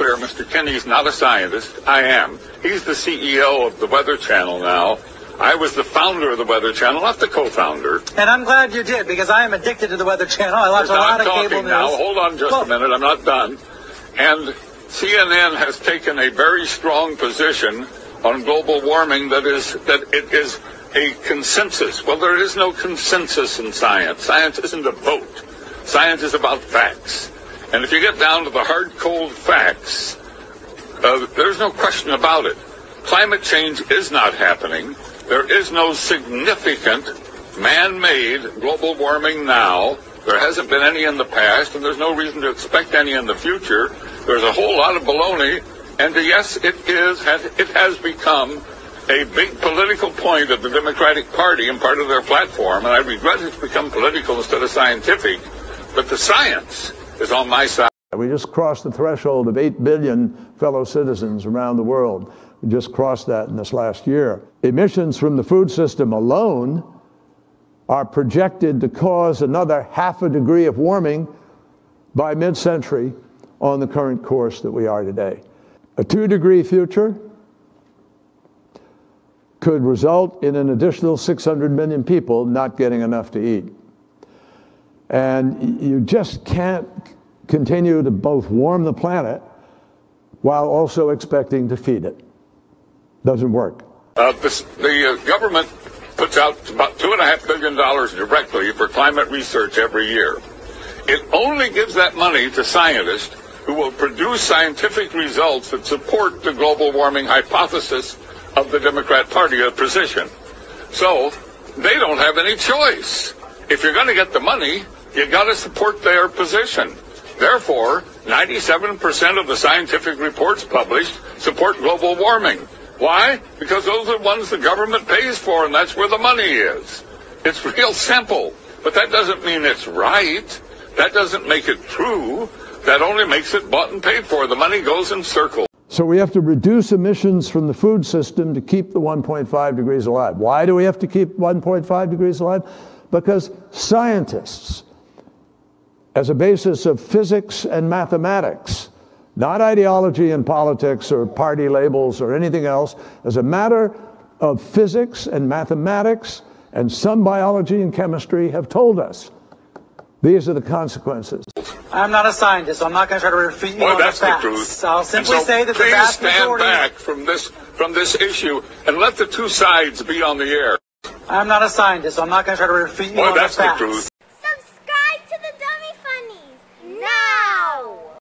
clear, Mr. Kenny's not a scientist. I am. He's the CEO of the Weather Channel now. I was the founder of the Weather Channel, not the co-founder. And I'm glad you did, because I am addicted to the Weather Channel. I watch a lot of cable news. Now, hold on just a minute. I'm not done. And CNN has taken a very strong position on global warming that it is a consensus. Well, there is no consensus in science. Science isn't a vote. Science is about facts. And if you get down to the hard, cold facts, there's no question about it. Climate change is not happening. There is no significant man-made global warming now. There hasn't been any in the past, and there's no reason to expect any in the future. There's a whole lot of baloney, and yes, it has become a big political point of the Democratic Party and part of their platform, and I regret it's become political instead of scientific, but the science is on my side. We just crossed the threshold of 8 billion fellow citizens around the world. We just crossed that in this last year. Emissions from the food system alone are projected to cause another 0.5 degree of warming by mid-century on the current course that we are today. A 2-degree future could result in an additional 600 million people not getting enough to eat. And you just can't continue to both warm the planet while also expecting to feed it. Doesn't work. The government puts out about $2.5 billion directly for climate research every year. It only gives that money to scientists who will produce scientific results that support the global warming hypothesis of the Democrat Party position. So they don't have any choice. If you're going to get the money, you got to support their position. Therefore, 97% of the scientific reports published support global warming. Why? Because those are the ones the government pays for, and that's where the money is. It's real simple. But that doesn't mean it's right. That doesn't make it true. That only makes it bought and paid for. The money goes in circles. So we have to reduce emissions from the food system to keep the 1.5 degrees alive. Why do we have to keep 1.5 degrees alive? Because scientists, as a basis of physics and mathematics, not ideology and politics or party labels or anything else, as a matter of physics and mathematics and some biology and chemistry have told us these are the consequences. I'm not a scientist, so I'm not going to try to refute you on the facts. I'll simply say that the vast majority... Please stand back from this issue and let the two sides be on the air. I'm not a scientist, so I'm not going to try to refute you on the facts.